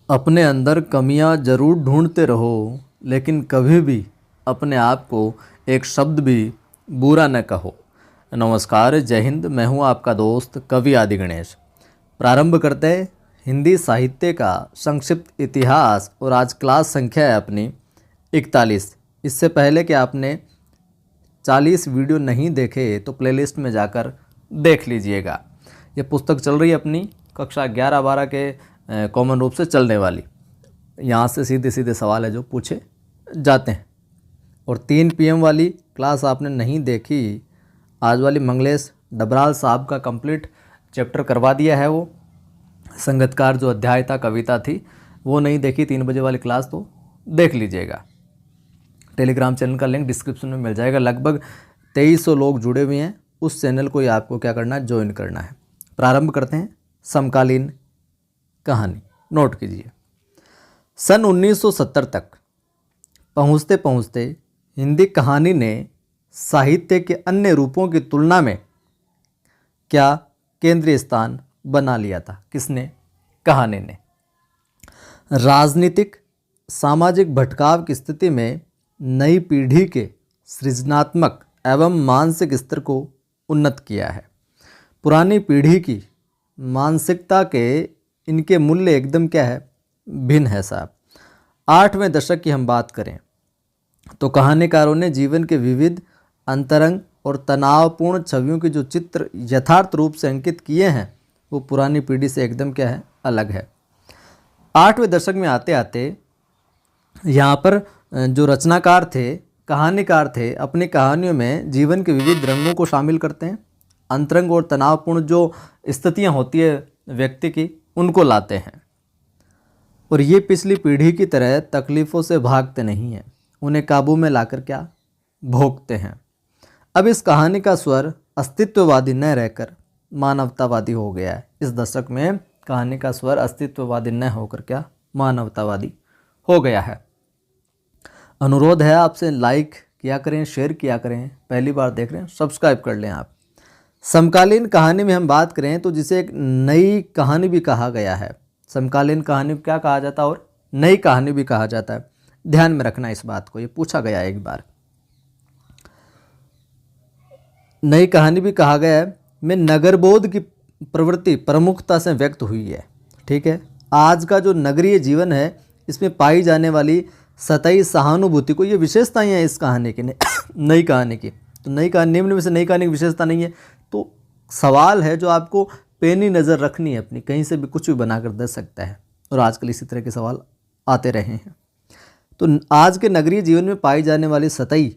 अपने अंदर कमियां जरूर ढूंढते रहो, लेकिन कभी भी अपने आप को एक शब्द भी बुरा न कहो। नमस्कार, जय हिंद। मैं हूं आपका दोस्त कवि आदि गणेश। प्रारंभ करते हैं हिंदी साहित्य का संक्षिप्त इतिहास। और आज क्लास संख्या है अपनी 41। इससे पहले कि आपने 40 वीडियो नहीं देखे तो प्लेलिस्ट में जाकर देख लीजिएगा। ये पुस्तक चल रही है अपनी कक्षा 11-12 के कॉमन रूप से चलने वाली। यहाँ से सीधे सीधे सवाल है जो पूछे जाते हैं। और 3 PM वाली क्लास आपने नहीं देखी, आज वाली मंगलेश डबराल साहब का कंप्लीट चैप्टर करवा दिया है। वो संगतकार जो अध्याय था, कविता थी, वो नहीं देखी 3 बजे वाली क्लास, तो देख लीजिएगा। टेलीग्राम चैनल का लिंक डिस्क्रिप्शन में मिल जाएगा। लगभग 2300 लोग जुड़े हुए हैं। उस चैनल को ही आपको क्या करना है, ज्वाइन करना है। प्रारंभ करते हैं समकालीन कहानी। नोट कीजिए, सन 1970 तक पहुँचते पहुँचते हिंदी कहानी ने साहित्य के अन्य रूपों की तुलना में क्या केंद्रीय स्थान बना लिया था। किसने? कहानी ने। राजनीतिक सामाजिक भटकाव की स्थिति में नई पीढ़ी के सृजनात्मक एवं मानसिक स्तर को उन्नत किया है। पुरानी पीढ़ी की मानसिकता के इनके मूल्य एकदम क्या है, भिन्न है साहब। 8वें दशक की हम बात करें तो कहानीकारों ने जीवन के विविध अंतरंग और तनावपूर्ण छवियों के जो चित्र यथार्थ रूप से अंकित किए हैं, वो पुरानी पीढ़ी से एकदम क्या है, अलग है। 8वें दशक में आते आते यहाँ पर जो रचनाकार थे, कहानीकार थे, अपनी कहानियों में जीवन के विविध रंगों को शामिल करते हैं। अंतरंग और तनावपूर्ण जो स्थितियाँ होती है व्यक्ति की, उनको लाते हैं। और ये पिछली पीढ़ी की तरह तकलीफ़ों से भागते नहीं हैं, उन्हें काबू में लाकर क्या, भोगते हैं। अब इस कहानी का स्वर अस्तित्ववादी न रहकर मानवतावादी हो गया है। इस दशक में कहानी का स्वर अस्तित्ववादी न होकर क्या, मानवतावादी हो गया है। अनुरोध है आपसे, लाइक किया करें, शेयर किया करें। पहली बार देख रहे हैं, सब्सक्राइब कर लें आप। समकालीन कहानी में हम बात करें तो जिसे एक नई कहानी भी कहा गया है। समकालीन कहानी को क्या कहा जाता है और नई कहानी भी कहा जाता है। ध्यान में रखना इस बात को, ये पूछा गया है एक बार। नई कहानी भी कहा गया है में नगरबोध की प्रवृत्ति प्रमुखता से व्यक्त हुई है। ठीक है, आज का जो नगरीय जीवन है, इसमें पाई जाने वाली सतही सहानुभूति को, ये विशेषताएं हैं इस कहानी की, नई कहानी की। तो नई कहानी, निम्न में से नई कहानी की विशेषता नहीं है। तो सवाल है जो आपको पेनी नज़र रखनी है अपनी, कहीं से भी कुछ भी बनाकर दे सकता है। और आजकल इसी तरह के सवाल आते रहे हैं। तो आज के नगरीय जीवन में पाई जाने वाली सतही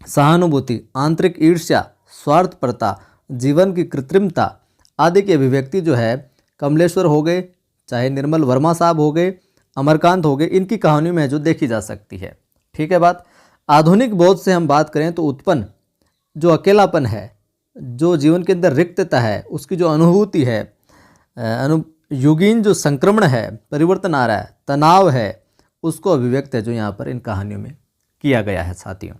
सहानुभूति, आंतरिक ईर्ष्या, स्वार्थपरता, जीवन की कृत्रिमता आदि की अभिव्यक्ति जो है, कमलेश्वर हो गए, चाहे निर्मल वर्मा साहब हो गए, अमरकांत हो गए, इनकी कहानियों में जो देखी जा सकती है। ठीक है बात। आधुनिक बोध से हम बात करें तो उत्पन्न जो अकेलापन है, जो जीवन के अंदर रिक्तता है, उसकी जो अनुभूति है, युगीन जो संक्रमण है, परिवर्तन आ रहा है, तनाव है, उसको अभिव्यक्त है जो यहाँ पर इन कहानियों में किया गया है साथियों।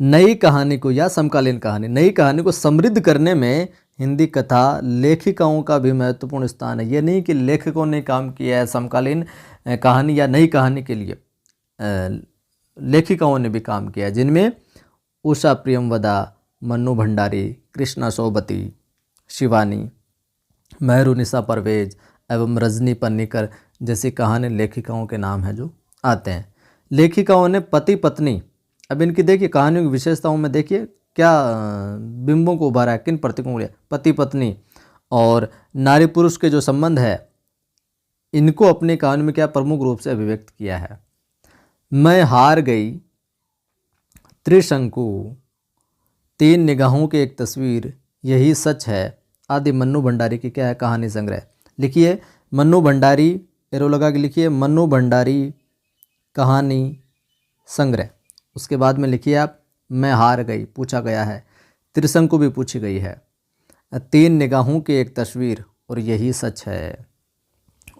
नई कहानी को या समकालीन कहानी, नई कहानी को समृद्ध करने में हिंदी कथा लेखिकाओं का भी महत्वपूर्ण स्थान है। ये नहीं कि लेखकों ने काम किया है समकालीन कहानी या नई कहानी के लिए, लेखिकाओं ने भी काम किया है, जिनमें उषा प्रियमवदा, मन्नू भंडारी, कृष्णा सोबती, शिवानी, मेहरुनिसा परवेज एवं रजनी पन्नीकर जैसी कहानी लेखिकाओं के नाम हैं जो आते हैं। लेखिकाओं ने पति पत्नी, अब इनकी देखिए कहानियों की विशेषताओं में देखिए क्या बिंबों को उभारा है, किन प्रतीकों को लिया, पति पत्नी और नारी पुरुष के जो संबंध है, इनको अपनी कहानी में क्या प्रमुख रूप से अभिव्यक्त किया है। मैं हार गई, त्रिशंकु, 3 निगाहों की एक तस्वीर, यही सच है आदि मन्नू भंडारी की क्या है, कहानी संग्रह। लिखिए मन्नू भंडारी, एरो लगा के लिखिए मन्नू भंडारी कहानी संग्रह। उसके बाद में लिखिए आप मैं हार गई, पूछा गया है। त्रिशंकु भी पूछी गई है। 3 निगाहों की एक तस्वीर और यही सच है।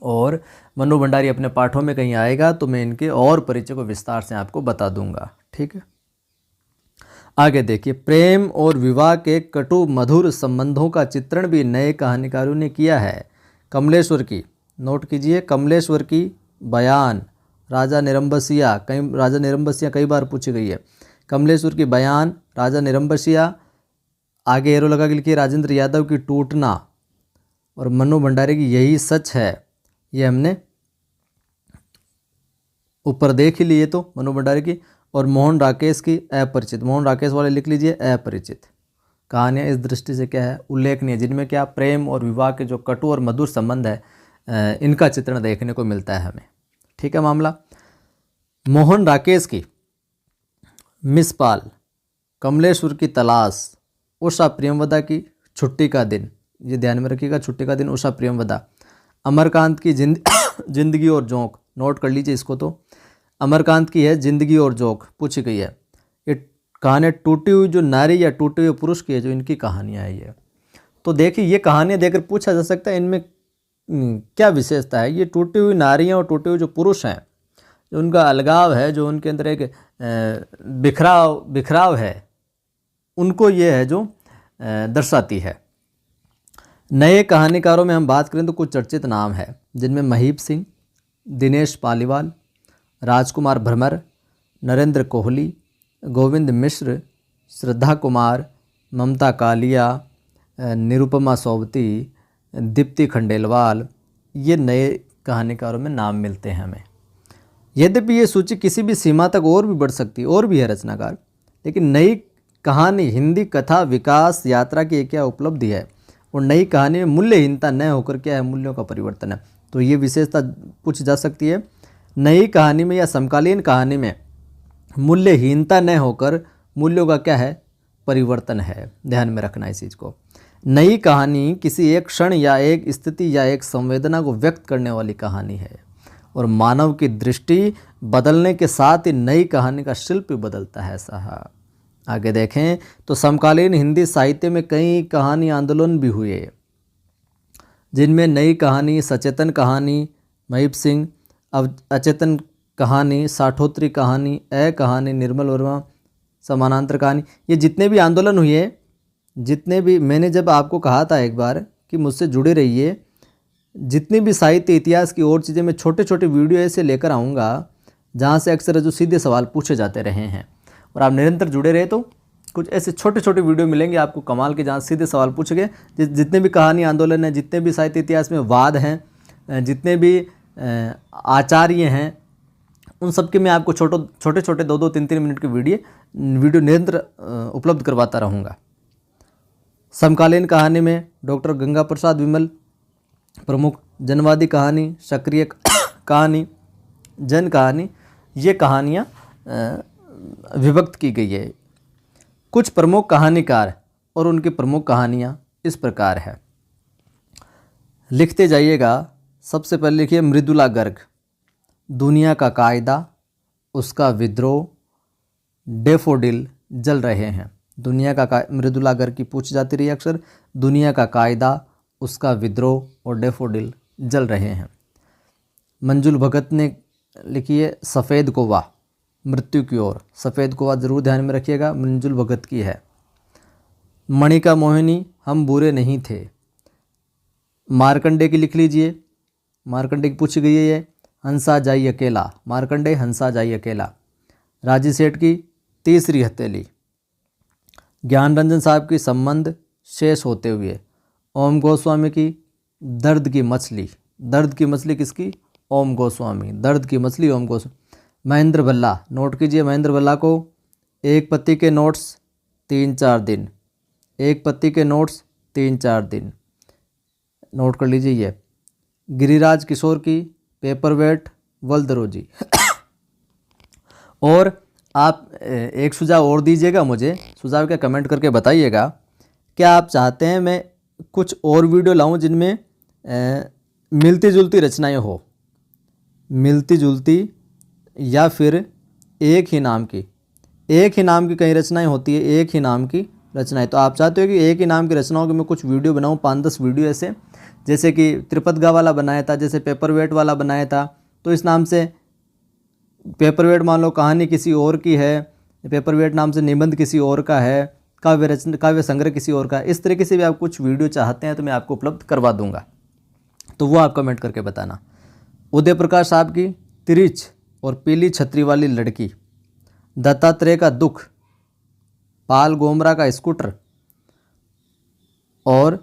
और मन्नू भंडारी अपने पाठों में कहीं आएगा तो मैं इनके और परिचय को विस्तार से आपको बता दूंगा। ठीक है, आगे देखिए, प्रेम और विवाह के कटु मधुर संबंधों का चित्रण भी नए कहानीकारों ने किया है। कमलेश्वर की नोट कीजिए, कमलेश्वर की बयान, राजा निरंबसिया, कई बार पूछी गई है। कमलेश्वर की बयान, राजा निरंबसिया, आगे एरो लगा के लिखिए राजेंद्र यादव की टूटना, और मनु भंडारी की यही सच है। ये हमने ऊपर देख ही लिए तो मनु भंडारी की, और मोहन राकेश की अपरिचित, मोहन राकेश वाले लिख लीजिए अपरिचित। कहानियाँ इस दृष्टि से क्या है, उल्लेखनीय, जिनमें क्या प्रेम और विवाह के जो कटु और मधुर संबंध है इनका चित्रण देखने को मिलता है हमें। ठीक है मामला। मोहन राकेश की मिसपाल, कमलेश्वर की तलाश, उषा प्रियमवदा की छुट्टी का दिन, ये ध्यान में रखिएगा, छुट्टी का दिन उषा प्रियमवदा। अमरकांत की जिंदगी और जोंक, नोट कर लीजिए इसको, तो अमरकांत की है जिंदगी और जोंक, पूछी गई है। ये कहानी टूटी हुई जो नारी या टूटे हुए पुरुष की है, जो इनकी कहानियाँ है ये। तो देखिए ये कहानियाँ देखकर पूछा जा सकता है इनमें क्या विशेषता है। ये टूटी हुई नारियाँ और टूटे हुए जो पुरुष हैं, जो उनका अलगाव है, जो उनके अंदर एक बिखराव है, उनको ये है जो दर्शाती है। नए कहानीकारों में हम बात करें तो कुछ चर्चित नाम है, जिनमें महीप सिंह, दिनेश पालीवाल, राजकुमार भ्रमर, नरेंद्र कोहली, गोविंद मिश्र, श्रद्धा कुमार, ममता कालिया, निरुपमा सोबती, दीप्ति खंडेलवाल, ये नए कहानीकारों में नाम मिलते हैं हमें। यद्यपि ये सूची किसी भी सीमा तक और भी बढ़ सकती है, और भी है रचनाकार, लेकिन नई कहानी हिंदी कथा विकास यात्रा की क्या उपलब्धि है, और नई कहानी में मूल्यहीनता न होकर क्या है, मूल्यों का परिवर्तन है। तो ये विशेषता पूछी जा सकती है। नई कहानी में या समकालीन कहानी में मूल्यहीनता न होकर मूल्यों का क्या है, परिवर्तन है। ध्यान में रखना इस चीज़ को। नई कहानी किसी एक क्षण या एक स्थिति या एक संवेदना को व्यक्त करने वाली कहानी है, और मानव की दृष्टि बदलने के साथ ही नई कहानी का शिल्प बदलता है साहब। आगे देखें तो समकालीन हिंदी साहित्य में कई कहानी आंदोलन भी हुए, जिनमें नई कहानी, सचेतन कहानी, महीप सिंह, अचेतन कहानी, साठोत्री कहानी, कहानी, निर्मल वर्मा, समानांतर कहानी, ये जितने भी आंदोलन हुए, जितने भी, मैंने जब आपको कहा था एक बार कि मुझसे जुड़े रहिए, जितनी भी साहित्य इतिहास की और चीज़ें मैं छोटे छोटे वीडियो ऐसे लेकर आऊँगा जहाँ से अक्सर जो सीधे सवाल पूछे जाते रहे हैं, और आप निरंतर जुड़े रहे तो कुछ ऐसे छोटे छोटे वीडियो मिलेंगे आपको कमाल के, जहाँ सीधे सवाल पूछे गए। जितने भी कहानी आंदोलन हैं, जितने भी साहित्य इतिहास में वाद हैं, जितने भी आचार्य हैं, उन सब के मैं आपको छोटे छोटे 2-2, 3-3 मिनट के वीडियो निरंतर उपलब्ध करवाता रहूँगा। समकालीन कहानी में डॉक्टर गंगा प्रसाद विमल प्रमुख, जनवादी कहानी, सक्रिय कहानी, जन कहानी, ये कहानियाँ विभक्त की गई है। कुछ प्रमुख कहानीकार और उनकी प्रमुख कहानियाँ इस प्रकार है, लिखते जाइएगा। सबसे पहले लिखिए मृदुला गर्ग, दुनिया का कायदा, उसका विद्रोह, डेफोडिल, जल रहे हैं। दुनिया का मृदुला गर्ग की पूछ जाती रही अक्सर, दुनिया का कायदा, उसका विद्रोह और डेफोडिल, जल रहे हैं। मंजुल भगत ने लिखी है सफ़ेद कौवा, मृत्यु की ओर। सफ़ेद कौवा ज़रूर ध्यान में रखिएगा, मंजुल भगत की है। मणिका मोहिनी, हम बुरे नहीं थे, मार्कंडे की लिख लीजिए, मार्कंडे की पूछी गई है ये। हंसा जाई अकेला, मार्कंडे हंसा जाई अकेला। राजी सेठ की तीसरी हथेली। ज्ञान रंजन साहब की संबंध शेष होते हुए। ओम गोस्वामी की दर्द की मछली, दर्द की मछली किसकी, ओम गोस्वामी, दर्द की मछली ओम गोस्वामी। महेंद्र भल्ला, नोट कीजिए महेंद्र भल्ला को, एक पत्ती के नोट्स 3-4 दिन, एक पत्ती के नोट्स 3-4 दिन, नोट कर लीजिए ये। गिरिराज किशोर की पेपरवेट वल्दरोजी। और आप एक सुझाव और दीजिएगा मुझे, सुझाव क्या कमेंट करके बताइएगा, क्या आप चाहते हैं मैं कुछ और वीडियो लाऊं जिनमें मिलती जुलती रचनाएं हो, मिलती जुलती, या फिर एक ही नाम की कई रचनाएं होती है, एक ही नाम की रचनाएं। तो आप चाहते हो कि एक ही नाम की रचनाओं के मैं कुछ वीडियो बनाऊं, 5-10 वीडियो ऐसे, जैसे कि त्रिपतगा वाला बनाया था, जैसे पेपरवेट वाला बनाया था, तो इस नाम से पेपरवेट मान लो कहानी किसी और की है, पेपरवेट नाम से निबंध किसी और का है, काव्य संग्रह किसी और का है। इस तरीके से भी आप कुछ वीडियो चाहते हैं तो मैं आपको उपलब्ध करवा दूंगा। तो वो आप कमेंट करके बताना। उदय प्रकाश साहब की तिरिच और पीली छतरी वाली लड़की, दत्तात्रेय का दुख, पाल गोमरा का स्कूटर, और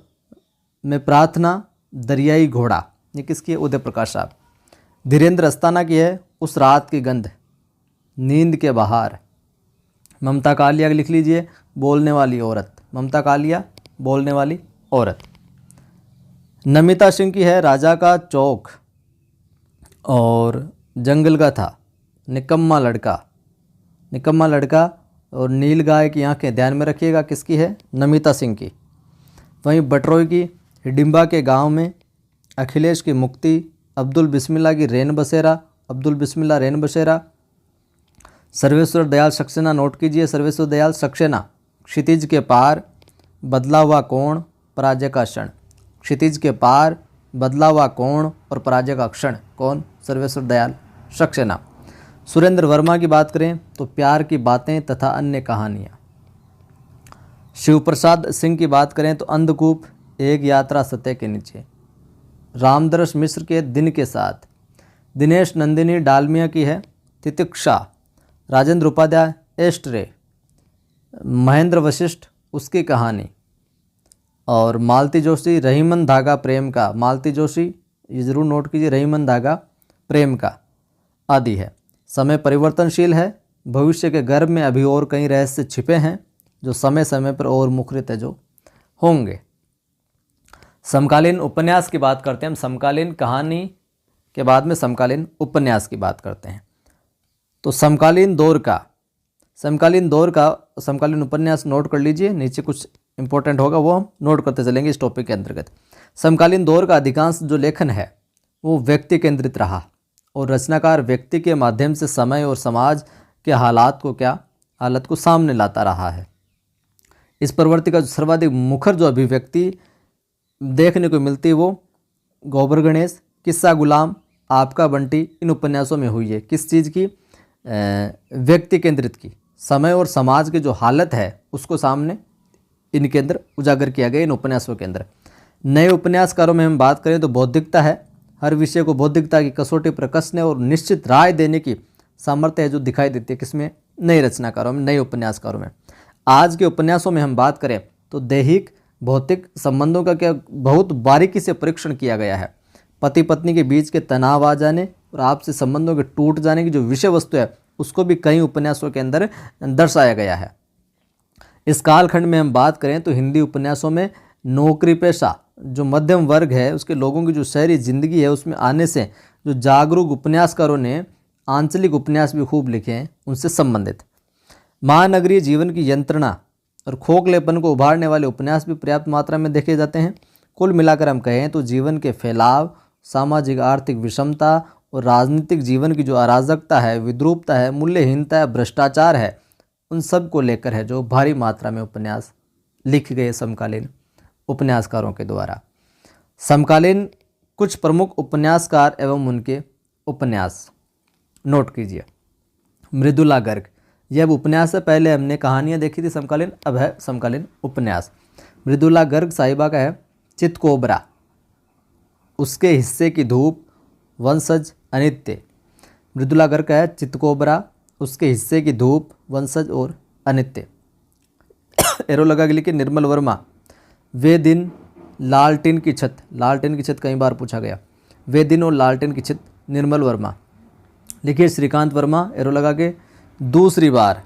मैं प्रार्थना दरियाई घोड़ा, ये किसकी है? उदय प्रकाश साहब। धीरेन्द्र अस्थाना की है उस रात की गंध, नींद के बहार। ममता कालिया लिख लीजिए बोलने वाली औरत, ममता कालिया बोलने वाली औरत। नमिता सिंह की है राजा का चौक और जंगल का था, निकम्मा लड़का, निकम्मा लड़का और नील गाय की आंखें, ध्यान में रखिएगा किसकी है? नमिता सिंह की। वहीं बटरोई की हिडिम्बा के गांव में, अखिलेश की मुक्ति, अब्दुल बिस्मिल्लाह की रेन बसेरा, अब्दुल बिस्मिल्लाह रेन बसेरा। सर्वेश्वर दयाल सक्सेना, नोट कीजिए सर्वेश्वर दयाल सक्सेना, क्षितिज के पार, बदला हुआ कोण, पराजय का क्षण। क्षितिज के पार, बदला हुआ कोण और पराजय का क्षण, कौन? सर्वेश्वर दयाल सक्सेना। सुरेंद्र वर्मा की बात करें तो प्यार की बातें तथा अन्य कहानियाँ। शिव प्रसाद सिंह की बात करें तो अंधकूप, एक यात्रा सतह के नीचे। रामदर्श मिश्र के दिन के साथ। दिनेश नंदिनी डालमिया की है तितिक्षा। राजेंद्र उपाध्याय एस्ट्रे। महेंद्र वशिष्ठ उसकी कहानी। और मालती जोशी रहीमन धागा प्रेम का, मालती जोशी ये ज़रूर नोट कीजिए, रहीमन धागा प्रेम का आदि है। समय परिवर्तनशील है, भविष्य के गर्भ में अभी और कई रहस्य छिपे हैं जो समय समय पर और मुखरित है जो होंगे। समकालीन उपन्यास की बात करते हैं हम, समकालीन कहानी के बाद में समकालीन उपन्यास की बात करते हैं। तो समकालीन दौर का समकालीन उपन्यास नोट कर लीजिए, नीचे कुछ इंपॉर्टेंट होगा वो हम नोट करते चलेंगे इस टॉपिक के अंतर्गत। समकालीन दौर का अधिकांश जो लेखन है वो व्यक्ति केंद्रित रहा और रचनाकार व्यक्ति के माध्यम से समय और समाज के हालत को सामने लाता रहा है। इस प्रवृत्ति का जो सर्वाधिक मुखर जो अभिव्यक्ति देखने को मिलती है वो गोबर गणेश, किस्सा गुलाम, आपका बंटी इन उपन्यासों में हुई है। किस चीज़ की? व्यक्ति केंद्रित की, समय और समाज की जो हालत है उसको सामने इनके अंदर उजागर किया गया इन उपन्यासों के अंदर। नए उपन्यासकारों में हम बात करें तो बौद्धिकता है, हर विषय को बौद्धिकता की कसौटी पर कसने और निश्चित राय देने की सामर्थ्य है जो दिखाई देती है किसमें? नए रचनाकारों में, नए उपन्यासकारों में। आज के उपन्यासों में हम बात करें तो दैहिक भौतिक संबंधों का क्या बहुत बारीकी से परीक्षण किया गया है। पति पत्नी के बीच के तनाव आ जाने और आपसी संबंधों के टूट जाने की जो विषय वस्तु है उसको भी कई उपन्यासों के अंदर दर्शाया गया है। इस कालखंड में हम बात करें तो हिंदी उपन्यासों में नौकरी पेशा जो मध्यम वर्ग है उसके लोगों की जो शहरी जिंदगी है उसमें आने से जो जागरूक उपन्यासकारों ने आंचलिक उपन्यास भी खूब लिखे हैं उनसे संबंधित। महानगरीय जीवन की यंत्रणा और खोखलेपन को उभारने वाले उपन्यास भी पर्याप्त मात्रा में देखे जाते हैं। कुल मिलाकर हम कहें तो जीवन के फैलाव, सामाजिक आर्थिक विषमता और राजनीतिक जीवन की जो अराजकता है, विद्रूपता है, मूल्यहीनता है, भ्रष्टाचार है, उन सब को लेकर है जो भारी मात्रा में उपन्यास लिखे गए समकालीन उपन्यासकारों के द्वारा। समकालीन कुछ प्रमुख उपन्यासकार एवं उनके उपन्यास नोट कीजिए। मृदुला गर्ग, यह अब उपन्यास है, पहले हमने कहानियाँ देखी थी समकालीन, अब है समकालीन उपन्यास। मृदुला गर्ग साहिबा का है चितकोबरा, उसके हिस्से की धूप, वंशज अनित्य। मृदुला गर्ग का है चितकोबरा, उसके हिस्से की धूप, वंशज और अनित्य। एरो लगा के लिखिए निर्मल वर्मा, वे दिन, लालटेन की छत, लालटेन की छत कई बार पूछा गया, वे दिन और लालटेन की छत, निर्मल वर्मा। लिखिए श्रीकांत वर्मा, एरो लगा के। दूसरी बार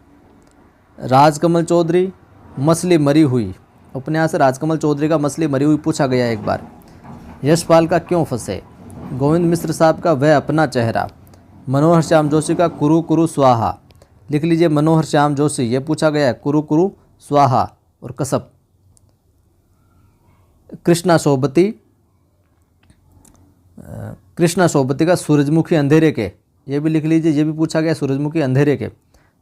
राजकमल चौधरी, मछली मरी हुई, उपन्यास राजकमल चौधरी का मछली मरी हुई पूछा गया एक बार। यशपाल का क्यों फंसे, गोविंद मिश्र साहब का वह अपना चेहरा, मनोहर श्याम जोशी का कुरु कुरु स्वाहा। लिख लीजिए मनोहर श्याम जोशी, ये पूछा गया है कुरु कुरु स्वाहा और कसब। कृष्णा सोबती का सूरजमुखी अंधेरे के, ये भी लिख लीजिए, ये भी पूछा गया सूरजमुखी अंधेरे के।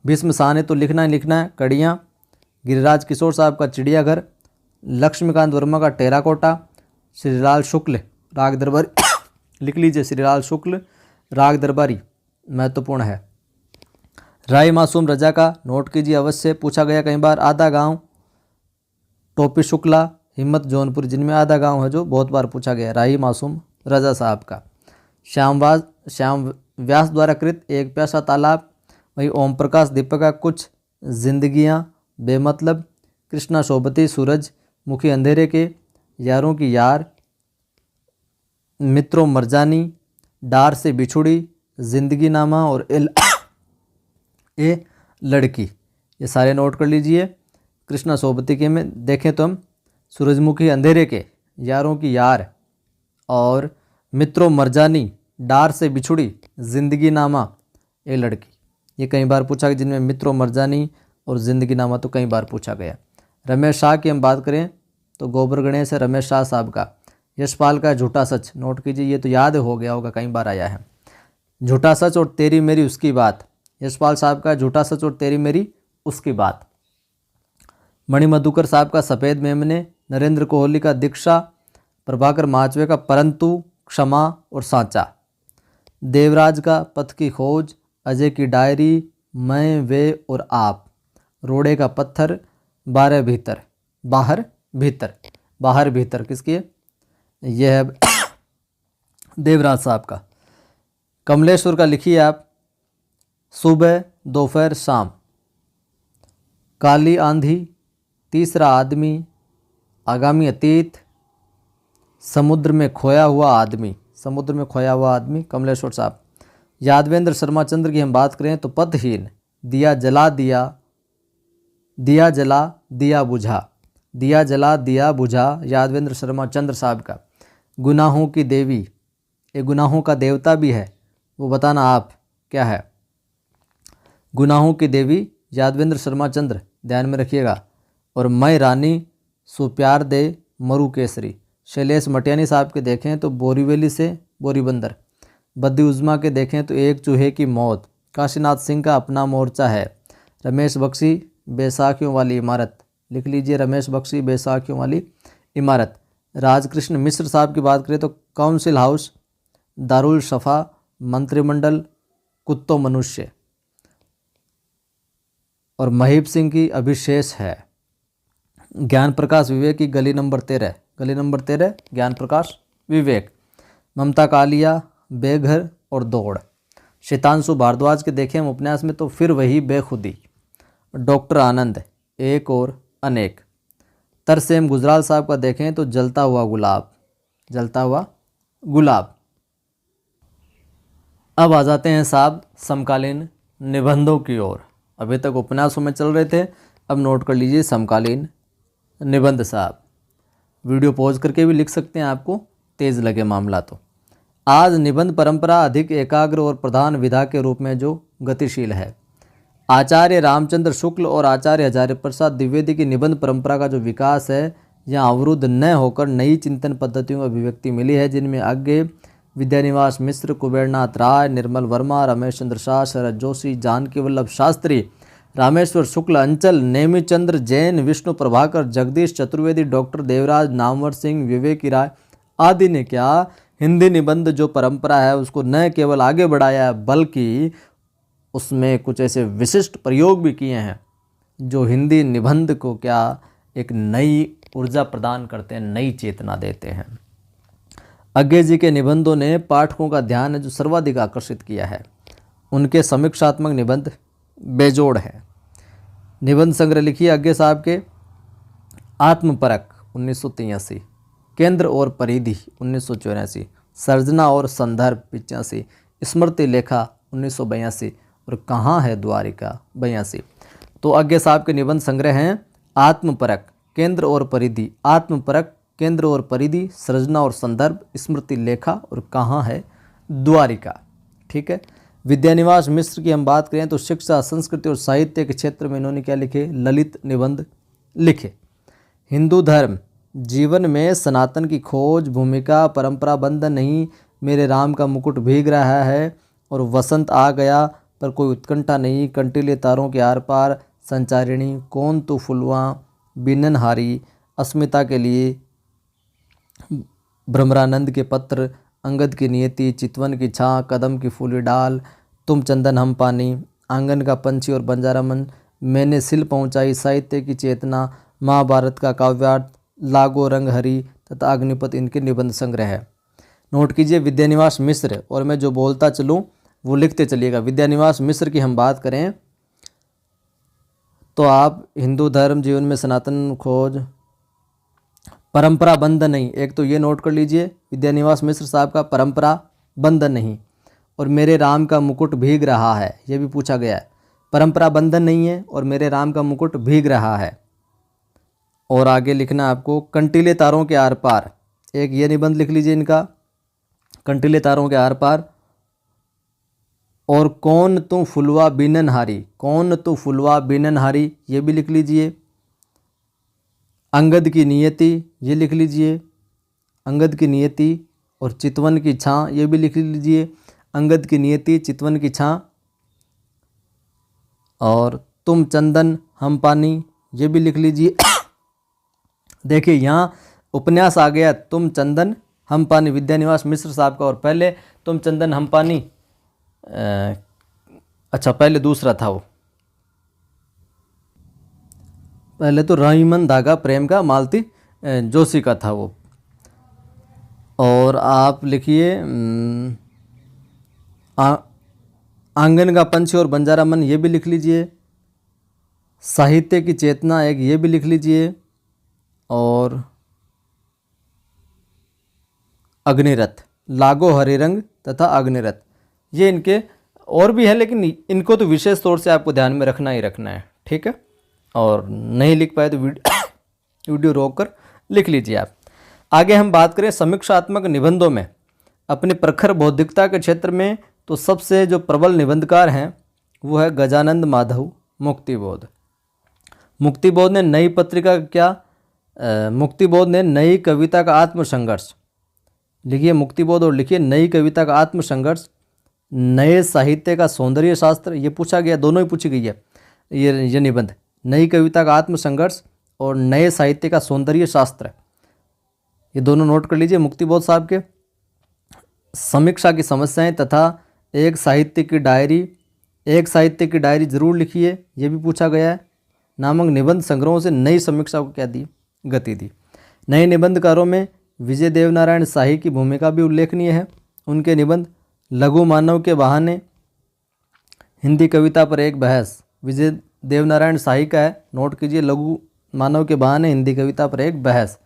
भीष्म शाह ने तो लिखना ही लिखना है, कड़ियाँ। गिरिराज किशोर साहब का चिड़ियाघर, लक्ष्मीकांत वर्मा का टेराकोटा, श्रीलाल शुक्ल राग दरबारी लिख लीजिए श्रीलाल शुक्ल राग दरबारी महत्वपूर्ण है। राय मासूम रजा का नोट कीजिए अवश्य, पूछा गया कई बार। आधा गांव, टोपी शुक्ला, हिम्मत जौनपुर, जिनमें आधा गांव है जो बहुत बार पूछा गया। राही मासूम रजा साहब का। श्याम व्यास द्वारा कृत एक प्यासा तालाब, वही ओम प्रकाश दीपक का कुछ जिंदगियां बेमतलब, कृष्णा शोभती सूरज मुखी अंधेरे के, यारों की यार, मित्रों मरजानी, डार से बिछुड़ी, जिंदगी नामा और ए लड़की, ये सारे नोट कर लीजिए। कृष्णा सोबती के में देखें तो हम सूरजमुखी अंधेरे के, यारों की यार और मित्रों मरजानी, डार से बिछुड़ी, जिंदगी नामा, ए लड़की, ये कई बार पूछा गया, जिनमें मित्रों मरजानी और जिंदगी नामा तो कई बार पूछा गया। रमेश शाह की हम बात करें तो गोबर गणेश है रमेश शाह साहब का। यशपाल का झूठा सच नोट कीजिए, ये तो याद हो गया होगा, कई बार आया है। झूठा सच और तेरी मेरी उसकी बात, यशपाल साहब का झूठा सच और तेरी मेरी उसकी बात। मणि मधुकर साहब का सफ़ेद मेमने, नरेंद्र कोहली का दीक्षा, प्रभाकर माचवे का परंतु, क्षमा और सांचा, देवराज का पथ की खोज, अजय की डायरी, मैं वे और आप, रोड़े का पत्थर, बारह भीतर, बाहर भीतर, बाहर भीतर किसकी है, यह है देवराज साहब का। कमलेश्वर का लिखिए आप, सुबह दोपहर शाम, काली आंधी, तीसरा आदमी, आगामी अतीत, समुद्र में खोया हुआ आदमी, समुद्र में खोया हुआ आदमी कमलेश्वर साहब। यादवेंद्र शर्मा चंद्र की हम बात करें तो पथहीन, दिया जला दिया, दिया जला दिया बुझा, दिया जला दिया बुझा, यादवेंद्र शर्मा चंद्र साहब का। गुनाहों की देवी, ये गुनाहों का देवता भी है, वो बताना आप क्या है। गुनाहों की देवी यादवेंद्र शर्मा चंद्र, ध्यान में रखिएगा। और मैं रानी, सुप्यार दे, मरु केसरी, शैलेश मटियानी साहब के देखें तो बोरीवली से बोरीबंदर। बद्दी उज़्मा के देखें तो एक चूहे की मौत, काशीनाथ सिंह का अपना मोर्चा है। रमेश बख्शी, बैसाखियों वाली इमारत, लिख लीजिए रमेश बख्शी, बैसाखियों वाली इमारत। राजकृष्ण मिश्र साहब की बात करें तो काउंसिल हाउस, दारुल शफा, मंत्रिमंडल, कुत्तो मनुष्य। और महीप सिंह की अभिशेष है। ज्ञान प्रकाश विवेक की गली नंबर 13, गली नंबर 13 ज्ञान प्रकाश विवेक। ममता कालिया, बेघर और दौड़। शीतांशु भारद्वाज के देखें हम उपन्यास में तो फिर वही बेखुदी। डॉक्टर आनंद, एक और अनेक। तरसेम गुजराल साहब का देखें तो जलता हुआ गुलाब, जलता हुआ गुलाब। अब आ जाते हैं साहब समकालीन निबंधों की ओर। अभी तक उपन्यासों में चल रहे थे, अब नोट कर लीजिए समकालीन निबंध साहब। वीडियो पॉज करके भी लिख सकते हैं, आपको तेज़ लगे मामला तो। आज निबंध परंपरा अधिक एकाग्र और प्रधान विधा के रूप में जो गतिशील है। आचार्य रामचंद्र शुक्ल और आचार्य हजारी प्रसाद द्विवेदी की निबंध परंपरा का जो विकास है, यहाँ अवरुद्ध न होकर नई चिंतन पद्धतियों की अभिव्यक्ति मिली है, जिनमें आगे विद्यानिवास मिश्र, कुबेरनाथ राय, निर्मल वर्मा, रमेश चंद्र शाह, शरद जोशी, जानकी वल्लभ शास्त्री, रामेश्वर शुक्ल, अंचल, नेमिचंद्र जैन, विष्णु प्रभाकर, जगदीश चतुर्वेदी, डॉक्टर देवराज, नामवर सिंह, विवेकी राय आदि ने क्या हिंदी निबंध जो परंपरा है उसको न केवल आगे बढ़ाया बल्कि उसमें कुछ ऐसे विशिष्ट प्रयोग भी किए हैं जो हिंदी निबंध को क्या एक नई ऊर्जा प्रदान करते हैं, नई चेतना देते हैं। अज्ञे जी के निबंधों ने पाठकों का ध्यान जो सर्वाधिक आकर्षित किया है। उनके समीक्षात्मक निबंध बेजोड़ है। निबंध संग्रह लिखिए अज्ञे साहब के। आत्मपरक 1983, केंद्र और परिधि 1984, सर्जना और संदर्भ 85, स्मृति लेखा 1982 और कहाँ है द्वारिका 82। तो अज्ञे साहब के निबंध संग्रह हैं आत्मपरक, केंद्र और परिधि, आत्मपरक, केंद्र और परिधि, सृजना और संदर्भ, स्मृति लेखा और कहाँ है द्वारिका। ठीक है। विद्यानिवास मिश्र की हम बात करें तो शिक्षा, संस्कृति और साहित्य के क्षेत्र में इन्होंने क्या लिखे, ललित निबंध लिखे। हिंदू धर्म जीवन में सनातन की खोज, भूमिका, परंपरा बंधन नहीं, मेरे राम का मुकुट भीग रहा है और वसंत आ गया पर कोई उत्कंठा नहीं, कंटीले तारों के आर पार, संचारिणी, कौन तू फुलवा, बिननहारी, अस्मिता के लिए, भ्रमरानंद के पत्र, अंगद की नियति, चितवन की छाँ, कदम की फूली डाल, तुम चंदन हम पानी, आंगन का पंछी और बंजारा मन, मैंने सिल पहुँचाई, साहित्य की चेतना, महाभारत का काव्यार्थ, लागो रंग हरी तथा अग्निपथ इनके निबंध संग्रह है। नोट कीजिए विद्यानिवास मिश्र, और मैं जो बोलता चलूँ वो लिखते चलिएगा। विद्यानिवास मिश्र की हम बात करें तो आप हिंदू धर्म जीवन में सनातन खोज, परंपरा बंद नहीं, एक तो ये नोट कर लीजिए विद्यानिवास मिश्र साहब का, परंपरा बंद नहीं। और मेरे राम का मुकुट भीग रहा है, ये भी पूछा गया है। परंपरा बंधन नहीं है और मेरे राम का मुकुट भीग रहा है। और आगे लिखना आपको कंटीले तारों के आर पार, एक ये निबंध लिख लीजिए इनका, कंटीले तारों के आर पार। और कौन तू फुलवा बीनन हारी, कौन तू फुलवा बीनन हारी, ये भी लिख लीजिए। अंगद की नियति, ये लिख लीजिए, अंगद की नियति। और चितवन की छाँ, ये भी लिख लीजिए, अंगद की नियति, चितवन की छाँ। और तुम चंदन हम पानी, ये भी लिख लीजिए। देखिए यहाँ उपन्यास आ गया तुम चंदन हम पानी, विद्यानिवास मिश्र साहब का। और पहले तुम चंदन हम पानी, अच्छा पहले दूसरा था वो, पहले तो रहीमन धागा प्रेम का मालती जोशी का था वो। और आप लिखिए आंगन का पंछी और बंजारा मन, ये भी लिख लीजिए। साहित्य की चेतना, एक ये भी लिख लीजिए। और अग्निरथ, लागो हरे रंग तथा अग्निरथ, ये इनके और भी है, लेकिन इनको तो विशेष तौर से आपको ध्यान में रखना ही रखना है, ठीक है। और नहीं लिख पाए तो वीडियो रोक कर लिख लीजिए आप। आगे हम बात करें समीक्षात्मक निबंधों में अपनी प्रखर बौद्धिकता के क्षेत्र में, तो सबसे जो प्रबल निबंधकार हैं वो है गजानंद माधव मुक्तिबोध। मुक्तिबोध ने नई पत्रिका क्या, मुक्तिबोध ने नई कविता का आत्मसंघर्ष, लिखिए मुक्तिबोध और लिखिए नई कविता का आत्मसंघर्ष, नए साहित्य का सौंदर्य शास्त्र, ये पूछा गया, दोनों ही पूछी गई है ये निबंध, नई कविता का आत्मसंघर्ष और नए साहित्य का सौंदर्य शास्त्र, ये दोनों नोट कर लीजिए मुक्तिबोध साहब के। समीक्षा की समस्याएं तथा एक साहित्य की डायरी, एक साहित्य की डायरी जरूर लिखिए, ये भी पूछा गया है। नामक निबंध संग्रहों से नई समीक्षा को क्या दी, गति दी। नए निबंधकारों में विजय देवनारायण शाही की भूमिका भी उल्लेखनीय है। उनके निबंध लघु मानव के बहाने, हिंदी कविता पर एक बहस, विजय देवनारायण शाही का है, नोट कीजिए, लघु मानव के बहाने हिंदी कविता पर एक बहस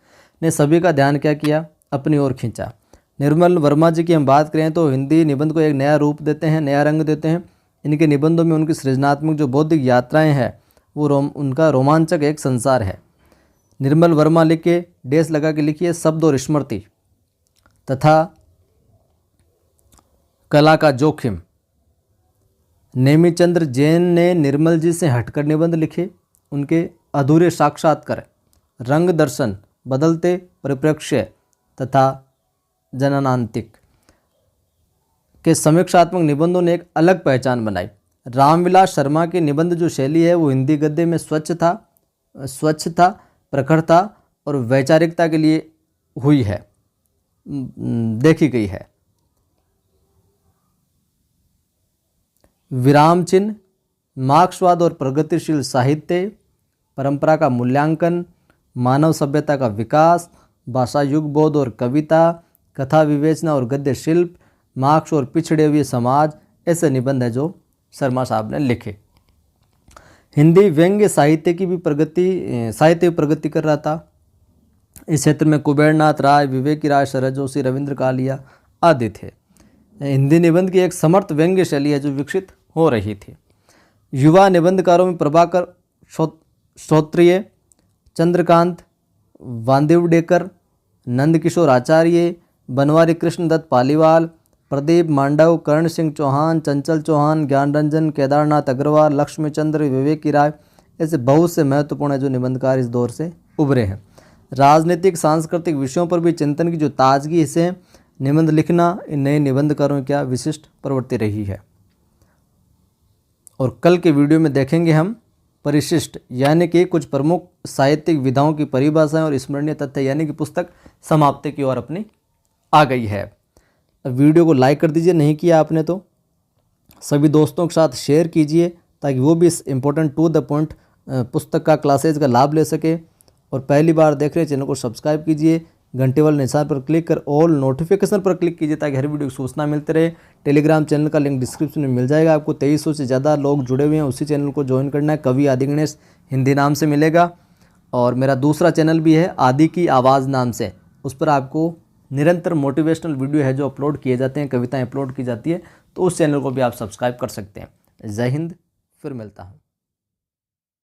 ने सभी का ध्यान क्या किया, अपनी ओर खींचा। निर्मल वर्मा जी की हम बात करें तो हिंदी निबंध को एक नया रूप देते हैं, नया रंग देते हैं। इनके निबंधों में उनकी सृजनात्मक जो बौद्धिक यात्राएं हैं वो उनका रोमांचक एक संसार है। निर्मल वर्मा लिख के डेस लगा के लिखिए शब्द और स्मृति तथा कला का जोखिम। नेमीचंद्र जैन ने निर्मल जी से हटकर निबंध लिखे। उनके अधूरे साक्षात्कार, रंग दर्शन, बदलते परिप्रेक्ष्य तथा जननांतिक के समीक्षात्मक निबंधों ने एक अलग पहचान बनाई। रामविलास शर्मा के निबंध जो शैली है वो हिंदी गद्य में स्वच्छ था, प्रखर था और वैचारिकता के लिए हुई है, देखी गई है। विराम चिन्ह, मार्क्सवाद और प्रगतिशील साहित्य, परंपरा का मूल्यांकन, मानव सभ्यता का विकास, भाषा युगबोध और कविता, कथा विवेचना और गद्य शिल्प, मार्क्स और पिछड़े हुए समाज, ऐसे निबंध है जो शर्मा साहब ने लिखे। हिंदी व्यंग्य साहित्य की भी प्रगति कर रहा था। इस क्षेत्र में कुबेरनाथ राय, विवेकी राय, शरद जोशी, रविंद्र कालिया आदि थे। हिंदी निबंध की एक समर्थ व्यंग्य शैली है जो विकसित हो रही थी। युवा निबंधकारों में प्रभाकर श्रोत्रिय, चंद्रकांत वांदिवडेकर, नंदकिशोर आचार्य, बनवारी कृष्णदत्त पालीवाल, प्रदीप मांडव, कर्ण सिंह चौहान, चंचल चौहान, ज्ञानरंजन, केदारनाथ अग्रवाल, लक्ष्मीचंद्र, विवेकी राय, ऐसे बहुत से महत्वपूर्ण जो निबंधकार इस दौर से उभरे हैं। राजनीतिक सांस्कृतिक विषयों पर भी चिंतन की जो ताजगी से निबंध लिखना इन नए निबंधकारों की क्या विशिष्ट प्रवृत्ति रही है। और कल के वीडियो में देखेंगे हम परिशिष्ट यानी कि कुछ प्रमुख साहित्यिक विधाओं की परिभाषाएं और स्मरणीय तथ्य, यानी कि पुस्तक समाप्ति की ओर अपनी आ गई है। वीडियो को लाइक कर दीजिए, नहीं किया आपने तो सभी दोस्तों के साथ शेयर कीजिए ताकि वो भी इस इम्पोर्टेंट टू द पॉइंट पुस्तक का क्लासेज का लाभ ले सके। और पहली बार देख रहे चैनल को सब्सक्राइब कीजिए, घंटे वाले निशान पर क्लिक कर ऑल नोटिफिकेशन पर क्लिक कीजिए ताकि हर वीडियो की सूचना मिलती रहे। टेलीग्राम चैनल का लिंक डिस्क्रिप्शन में मिल जाएगा आपको। 2300 से ज़्यादा लोग जुड़े हुए हैं, उसी चैनल को ज्वाइन करना है। कवि आदि गणेश हिंदी नाम से मिलेगा। और मेरा दूसरा चैनल भी है आदि की आवाज़ नाम से, उस पर आपको निरंतर मोटिवेशनल वीडियो है जो अपलोड किए जाते हैं, कविताएं अपलोड की जाती है, तो उस चैनल को भी आप सब्सक्राइब कर सकते हैं। जय हिंद, फिर मिलता हूँ।